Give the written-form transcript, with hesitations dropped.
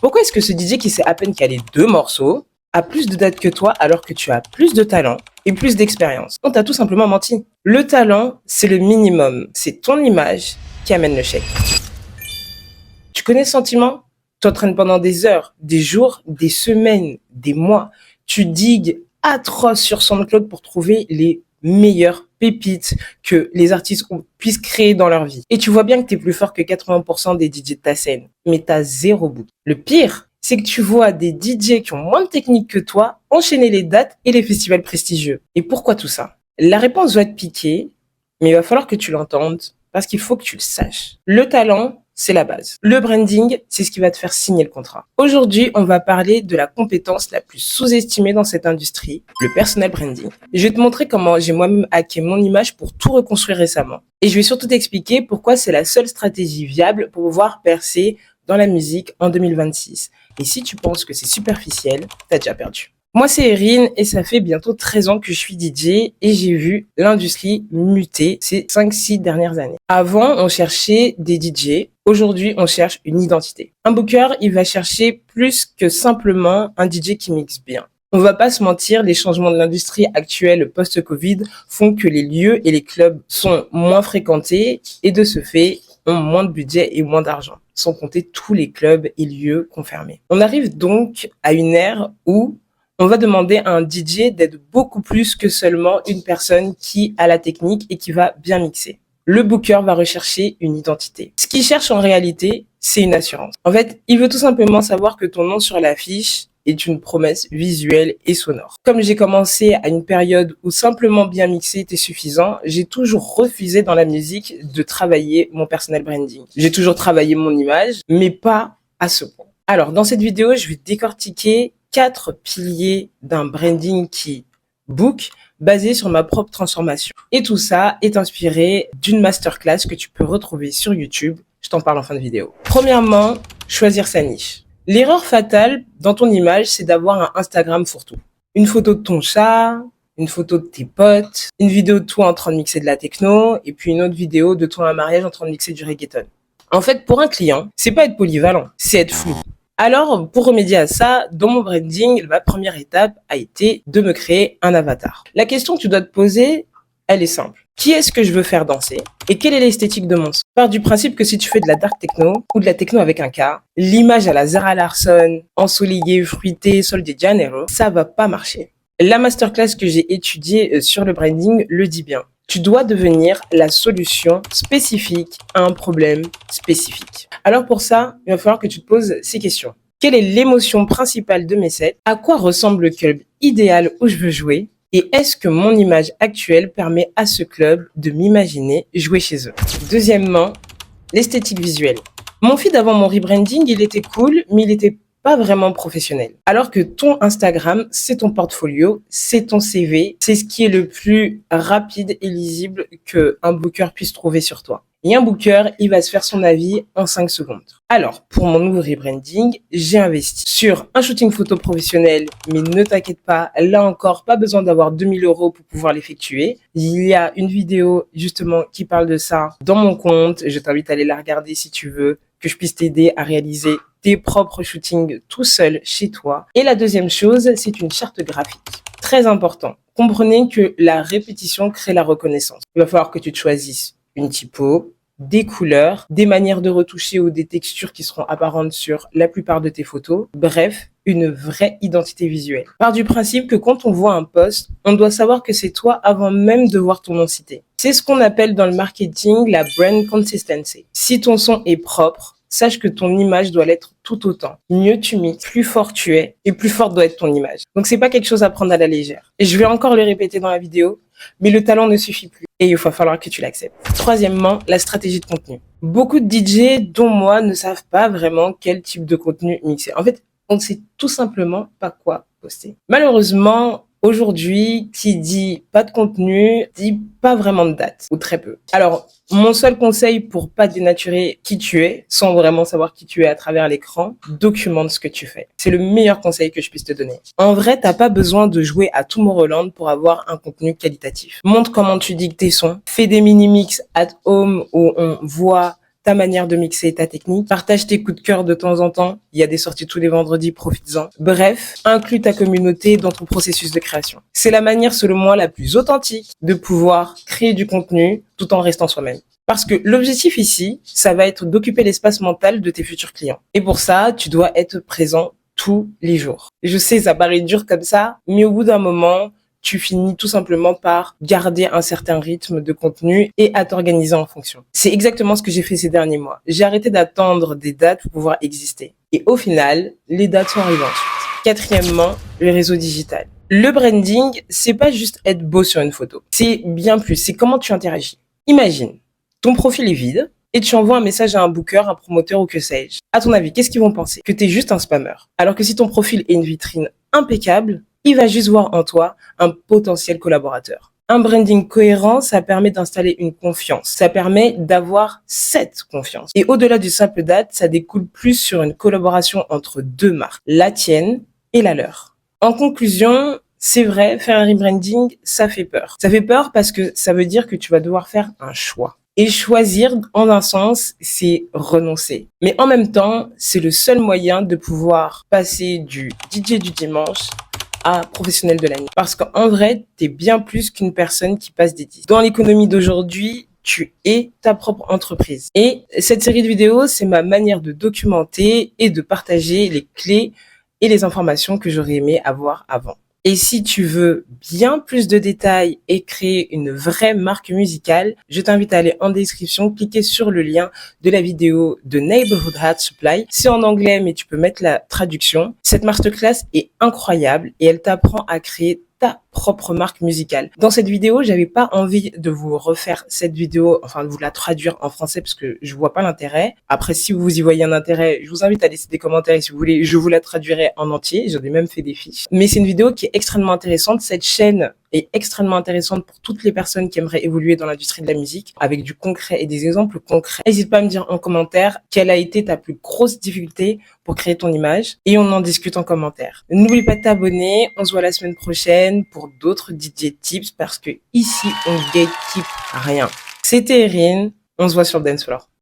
Pourquoi est-ce que ce DJ qui sait à peine caler 2 morceaux a plus de dates que toi alors que tu as plus de talent et plus d'expérience? On t'a tout simplement menti. Le talent, c'est le minimum. C'est ton image qui amène le chèque. Tu connais ce sentiment? Tu entraînes pendant des heures, des jours, des semaines, des mois. Tu digues atroce sur SoundCloud pour trouver les meilleures pépites que les artistes puissent créer dans leur vie. Et tu vois bien que tu es plus fort que 80% des DJ de ta scène, mais tu as zéro bout. Le pire, c'est que tu vois des DJ qui ont moins de technique que toi enchaîner les dates et les festivals prestigieux. Et pourquoi tout ça? La réponse doit être piquée, mais il va falloir que tu l'entendes parce qu'il faut que tu le saches. Le talent, c'est la base. Le branding, c'est ce qui va te faire signer le contrat. Aujourd'hui, on va parler de la compétence la plus sous-estimée dans cette industrie, le personal branding. Je vais te montrer comment j'ai moi-même hacké mon image pour tout reconstruire récemment. Et je vais surtout t'expliquer pourquoi c'est la seule stratégie viable pour pouvoir percer dans la musique en 2026. Et si tu penses que c'est superficiel, t'as déjà perdu. Moi, c'est Erin et ça fait bientôt 13 ans que je suis DJ et j'ai vu l'industrie muter ces 5-6 dernières années. Avant, on cherchait des DJ. Aujourd'hui, on cherche une identité. Un booker, il va chercher plus que simplement un DJ qui mixe bien. On va pas se mentir, les changements de l'industrie actuelle post-Covid font que les lieux et les clubs sont moins fréquentés et de ce fait, ont moins de budget et moins d'argent, sans compter tous les clubs et lieux confirmés. On arrive donc à une ère où on va demander à un DJ d'être beaucoup plus que seulement une personne qui a la technique et qui va bien mixer. Le booker va rechercher une identité. Ce qu'il cherche en réalité, c'est une assurance. En fait, il veut tout simplement savoir que ton nom sur l'affiche est une promesse visuelle et sonore. Comme j'ai commencé à une période où simplement bien mixer était suffisant, j'ai toujours refusé dans la musique de travailler mon personal branding. J'ai toujours travaillé mon image, mais pas à ce point. Alors, dans cette vidéo, je vais décortiquer 4 piliers d'un branding qui book basé sur ma propre transformation. Et tout ça est inspiré d'une masterclass que tu peux retrouver sur YouTube. Je t'en parle en fin de vidéo. Premièrement, choisir sa niche. L'erreur fatale dans ton image, c'est d'avoir un Instagram fourre-tout. Une photo de ton chat, une photo de tes potes, une vidéo de toi en train de mixer de la techno, et puis une autre vidéo de toi à un mariage en train de mixer du reggaeton. En fait, pour un client, c'est pas être polyvalent, c'est être flou. Alors, pour remédier à ça, dans mon branding, ma première étape a été de me créer un avatar. La question que tu dois te poser, elle est simple. Qui est-ce que je veux faire danser et quelle est l'esthétique de mon son? Part du principe que si tu fais de la dark techno ou de la techno avec un K, l'image à la Zara Larsson, ensoleillée, fruitée, Sol de Janeiro, ça va pas marcher. La masterclass que j'ai étudiée sur le branding le dit bien. Tu dois devenir la solution spécifique à un problème spécifique. Alors pour ça, il va falloir que tu te poses ces questions. Quelle est l'émotion principale de mes sets? À quoi ressemble le club idéal où je veux jouer? Et est-ce que mon image actuelle permet à ce club de m'imaginer jouer chez eux? Deuxièmement, l'esthétique visuelle. Mon feed avant mon rebranding, il était cool, mais il était pas vraiment professionnel. Alors que ton Instagram, c'est ton portfolio, c'est ton CV, c'est ce qui est le plus rapide et lisible qu'un booker puisse trouver sur toi. Et un booker, il va se faire son avis en 5 secondes. Alors, pour mon nouveau rebranding, j'ai investi sur un shooting photo professionnel, mais ne t'inquiète pas, là encore, pas besoin d'avoir 2000 € pour pouvoir l'effectuer. Il y a une vidéo, justement, qui parle de ça dans mon compte. Je t'invite à aller la regarder si tu veux, que je puisse t'aider à réaliser tes propres shootings tout seul chez toi. Et la deuxième chose, c'est une charte graphique. Très important. Comprenez que la répétition crée la reconnaissance. Il va falloir que tu te choisisses une typo, des couleurs, des manières de retoucher ou des textures qui seront apparentes sur la plupart de tes photos. Bref, une vraie identité visuelle. Part du principe que quand on voit un post, on doit savoir que c'est toi avant même de voir ton nom cité. C'est ce qu'on appelle dans le marketing la brand consistency. Si ton son est propre, sache que ton image doit l'être tout autant. Mieux tu mixes, plus fort tu es et plus forte doit être ton image. Donc c'est pas quelque chose à prendre à la légère. Et je vais encore le répéter dans la vidéo, mais le talent ne suffit plus et il va falloir que tu l'acceptes. Troisièmement, la stratégie de contenu. Beaucoup de DJ, dont moi, ne savent pas vraiment quel type de contenu mixer. En fait, on ne sait tout simplement pas quoi poster. Malheureusement, aujourd'hui, qui dit pas de contenu, dit pas vraiment de date, ou très peu. Alors, mon seul conseil pour pas dénaturer qui tu es, sans vraiment savoir qui tu es à travers l'écran, documente ce que tu fais. C'est le meilleur conseil que je puisse te donner. En vrai, t'as pas besoin de jouer à Tomorrowland pour avoir un contenu qualitatif. Montre comment tu dictes tes sons, fais des mini-mix at home où on voit ta manière de mixer et ta technique. Partage tes coups de cœur de temps en temps. Il y a des sorties tous les vendredis, profites-en. Bref, inclus ta communauté dans ton processus de création. C'est la manière, selon moi, la plus authentique de pouvoir créer du contenu tout en restant soi-même. Parce que l'objectif ici, ça va être d'occuper l'espace mental de tes futurs clients. Et pour ça, tu dois être présent tous les jours. Je sais, ça paraît dur comme ça, mais au bout d'un moment, tu finis tout simplement par garder un certain rythme de contenu et à t'organiser en fonction. C'est exactement ce que j'ai fait ces derniers mois. J'ai arrêté d'attendre des dates pour pouvoir exister. Et au final, les dates sont arrivées ensuite. Quatrièmement, le réseau digital. Le branding, c'est pas juste être beau sur une photo. C'est bien plus, c'est comment tu interagis. Imagine, ton profil est vide et tu envoies un message à un booker, un promoteur ou que sais-je. À ton avis, qu'est-ce qu'ils vont penser? Que t'es juste un spammer. Alors que si ton profil est une vitrine impeccable, il va juste voir en toi un potentiel collaborateur. Un branding cohérent, ça permet d'installer une confiance. Ça permet d'avoir cette confiance. Et au-delà du simple date, ça découle plus sur une collaboration entre deux marques, la tienne et la leur. En conclusion, c'est vrai, faire un rebranding, ça fait peur. Ça fait peur parce que ça veut dire que tu vas devoir faire un choix. Et choisir, en un sens, c'est renoncer. Mais en même temps, c'est le seul moyen de pouvoir passer du DJ du dimanche à professionnel de l'année. Parce qu'en vrai, t'es bien plus qu'une personne qui passe des disques. Dans l'économie d'aujourd'hui, tu es ta propre entreprise. Et cette série de vidéos, c'est ma manière de documenter et de partager les clés et les informations que j'aurais aimé avoir avant. Et si tu veux bien plus de détails et créer une vraie marque musicale, je t'invite à aller en description, cliquer sur le lien de la vidéo de Neighborhood Hat Supply. C'est en anglais, mais tu peux mettre la traduction. Cette masterclass est incroyable et elle t'apprend à créer ta propre marque musicale. Dans cette vidéo, j'avais pas envie de vous refaire cette vidéo, enfin de vous la traduire en français parce que je vois pas l'intérêt. Après, si vous y voyez un intérêt, je vous invite à laisser des commentaires et si vous voulez, je vous la traduirai en entier. J'en ai même fait des fiches. Mais c'est une vidéo qui est extrêmement intéressante. Cette chaîne est extrêmement intéressante pour toutes les personnes qui aimeraient évoluer dans l'industrie de la musique avec du concret et des exemples concrets. N'hésite pas à me dire en commentaire quelle a été ta plus grosse difficulté pour créer ton image et on en discute en commentaire. N'oublie pas de t'abonner. On se voit la semaine prochaine pour d'autres DJ tips parce que ici, on gatekeep rien. C'était Erin. On se voit sur le dance floor.